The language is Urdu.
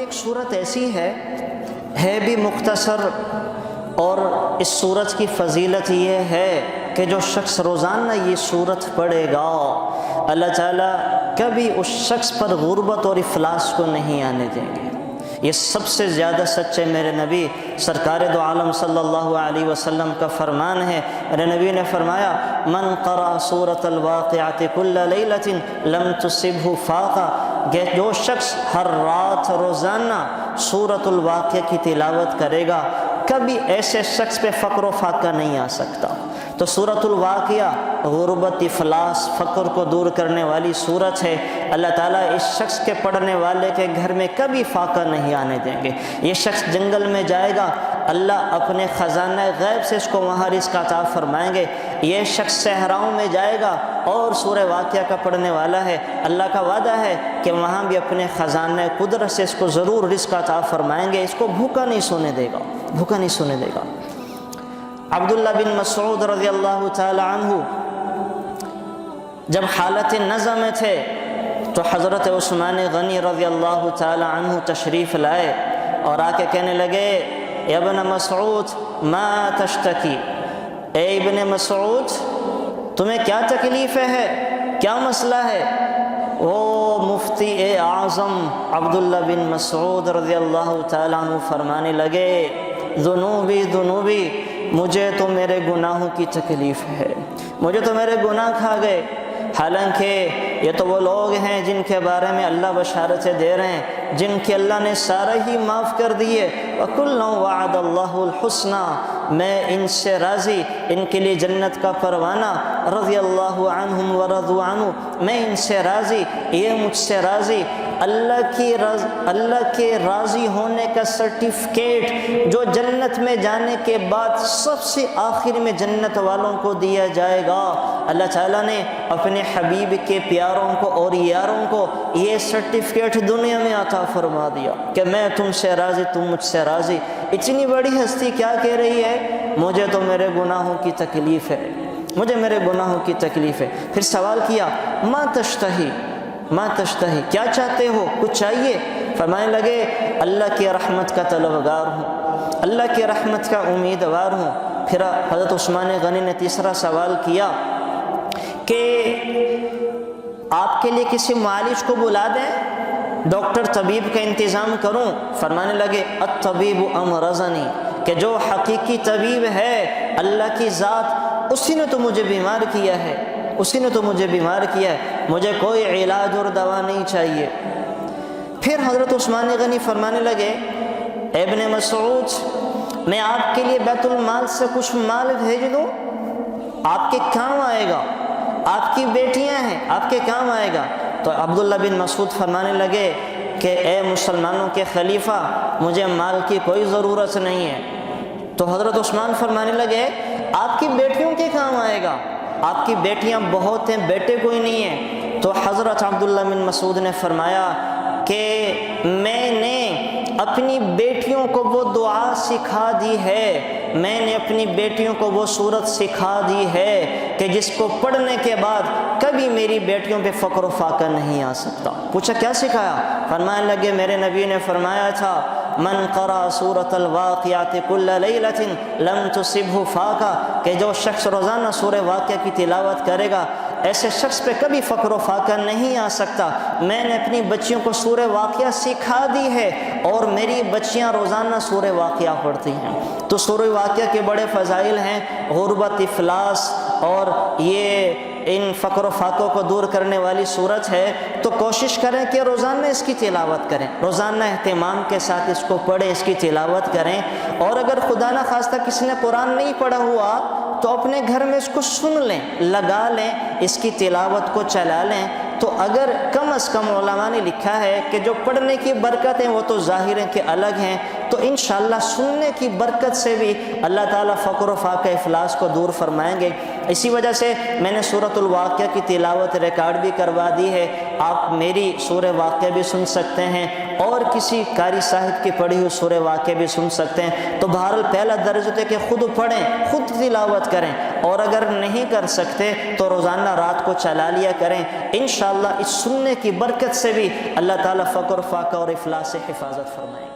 ایک صورت ایسی ہے بھی مختصر، اور اس صورت کی فضیلت یہ ہے کہ جو شخص روزانہ یہ صورت پڑھے گا اللہ تعالیٰ کبھی اس شخص پر غربت اور افلاس کو نہیں آنے دیں گے۔ یہ سب سے زیادہ سچے میرے نبی سرکار دو عالم صلی اللہ علیہ وسلم کا فرمان ہے۔ میرے نبی نے فرمایا من قرأ سورۃ الواقعۃ کل لیلۃ لم تصبہ فاقہ، کہ جو شخص ہر رات روزانہ سورۃ الواقعہ کی تلاوت کرے گا کبھی ایسے شخص پہ فقر و فاقہ نہیں آ سکتا۔ تو سورۃ الواقعہ غربت، افلاس، فقر کو دور کرنے والی سورت ہے۔ اللہ تعالیٰ اس شخص کے پڑھنے والے کے گھر میں کبھی فاقہ نہیں آنے دیں گے۔ یہ شخص جنگل میں جائے گا، اللہ اپنے خزانہ غیب سے اس کو وہاں رزق عطا فرمائیں گے۔ یہ شخص صحراؤں میں جائے گا اور سورہ واقعہ کا پڑھنے والا ہے، اللہ کا وعدہ ہے کہ وہاں بھی اپنے خزانہ قدرت سے اس کو ضرور رزق عطا فرمائیں گے، اس کو بھوکا نہیں سونے دے گا، بھوکا نہیں سونے دے گا۔ عبداللہ بن مسعود رضی اللہ تعالی عنہ جب حالت نزع میں تھے تو حضرت عثمان غنی رضی اللہ تعالی عنہ تشریف لائے اور آ کے کہنے لگے اے ابن مسعود ما تشتکی، اے ابن مسعود تمہیں کیا تکلیف ہے، کیا مسئلہ ہے؟ وہ مفتی اعظم عبداللہ بن مسعود رضی اللہ تعالی عنہ فرمانے لگے ذنوبی ذنوبی، مجھے تو میرے گناہوں کی تکلیف ہے، مجھے تو میرے گناہ کھا گئے۔ حالانکہ یہ تو وہ لوگ ہیں جن کے بارے میں اللہ بشارتیں دے رہے ہیں، جن کے اللہ نے سارے ہی معاف کر دیے۔ وَكُلًّا وَعَدَ اللَّهُ الْحُسْنَى، میں ان سے راضی، ان کے لیے جنت کا پروانہ، رضی اللہ عنہم ورضوا عنہ، میں ان سے راضی، یہ مجھ سے راضی۔ اللہ کے راضی ہونے کا سرٹیفکیٹ جو جنت میں جانے کے بعد سب سے آخر میں جنت والوں کو دیا جائے گا، اللہ تعالیٰ نے اپنے حبیب کے پیاروں کو اور یاروں کو یہ سرٹیفکیٹ دنیا میں عطا فرما دیا کہ میں تم سے راضی، تم مجھ سے راضی۔ اتنی بڑی ہستی کیا کہہ رہی ہے؟ مجھے تو میرے گناہوں کی تکلیف ہے، مجھے میرے گناہوں کی تکلیف ہے۔ پھر سوال کیا ما تشتہی، ما تشتہی، کیا چاہتے ہو، کچھ چاہیے؟ فرمانے لگے اللہ کی رحمت کا طلبگار ہوں، اللہ کی رحمت کا امیدوار ہوں۔ پھر حضرت عثمان غنی نے تیسرا سوال کیا کہ آپ کے لیے کسی معالج کو بلا دیں، ڈاکٹر طبیب کا انتظام کروں؟ فرمانے لگے الطبیب امرضنی، کہ جو حقیقی طبیب ہے اللہ کی ذات، اسی نے تو مجھے بیمار کیا ہے، اسی نے تو مجھے بیمار کیا ہے، مجھے کوئی علاج اور دوا نہیں چاہیے۔ پھر حضرت عثمان غنی فرمانے لگے ابن مسعود میں آپ کے لیے بیت المال سے کچھ مال بھیج دوں، آپ کے کام آئے گا، آپ کی بیٹیاں ہیں، آپ کے کام آئے گا۔ تو عبداللہ بن مسعود فرمانے لگے کہ اے مسلمانوں کے خلیفہ مجھے مال کی کوئی ضرورت نہیں ہے۔ تو حضرت عثمان فرمانے لگے آپ کی بیٹیوں کے کام آئے گا، آپ کی بیٹیاں بہت ہیں، بیٹے کوئی نہیں ہیں۔ تو حضرت عبداللہ بن مسعود نے فرمایا کہ میں نے اپنی بیٹیوں کو وہ دعا سکھا دی ہے، میں نے اپنی بیٹیوں کو وہ صورت سکھا دی ہے کہ جس کو پڑھنے کے بعد کبھی میری بیٹیوں پہ فقر و فاقہ نہیں آ سکتا۔ پوچھا کیا سکھایا؟ فرمانے لگے میرے نبی نے فرمایا تھا من قرأ سورۃ الواقعۃ کل لیلۃ لم تصبہ فاقہ، کہ جو شخص روزانہ سورہ واقعہ کی تلاوت کرے گا ایسے شخص پہ کبھی فقر و فاقہ نہیں آ سکتا۔ میں نے اپنی بچیوں کو سورہ واقعہ سکھا دی ہے اور میری بچیاں روزانہ سورہ واقعہ پڑھتی ہیں۔ تو سورہ واقعہ کے بڑے فضائل ہیں، غربت، افلاس، اور یہ ان فقر و فاقوں کو دور کرنے والی صورت ہے۔ تو کوشش کریں کہ روزانہ اس کی تلاوت کریں، روزانہ اہتمام کے ساتھ اس کو پڑھیں، اس کی تلاوت کریں۔ اور اگر خدا نہ خواستہ کسی نے قرآن نہیں پڑھا ہوا تو اپنے گھر میں اس کو سن لیں، لگا لیں، اس کی تلاوت کو چلا لیں۔ تو اگر کم از کم علماء نے لکھا ہے کہ جو پڑھنے کی برکتیں وہ تو ظاہر ہیں کہ الگ ہیں، تو انشاءاللہ سننے کی برکت سے بھی اللہ تعالیٰ فقر و فاقہ افلاس کو دور فرمائیں گے۔ اسی وجہ سے میں نے سورۃ الواقعہ کی تلاوت ریکارڈ بھی کروا دی ہے، آپ میری سورہ واقعہ بھی سن سکتے ہیں اور کسی قاری صاحب کی پڑھی ہوئی سورہ واقعہ بھی سن سکتے ہیں۔ تو بہرحال پہلا درج ہے کہ خود پڑھیں، خود تلاوت کریں، اور اگر نہیں کر سکتے تو روزانہ رات کو چلا لیا کریں۔ انشاءاللہ اس سننے کی برکت سے بھی اللہ تعالیٰ فقر و فاقہ اور افلاس سے حفاظت فرمائیں۔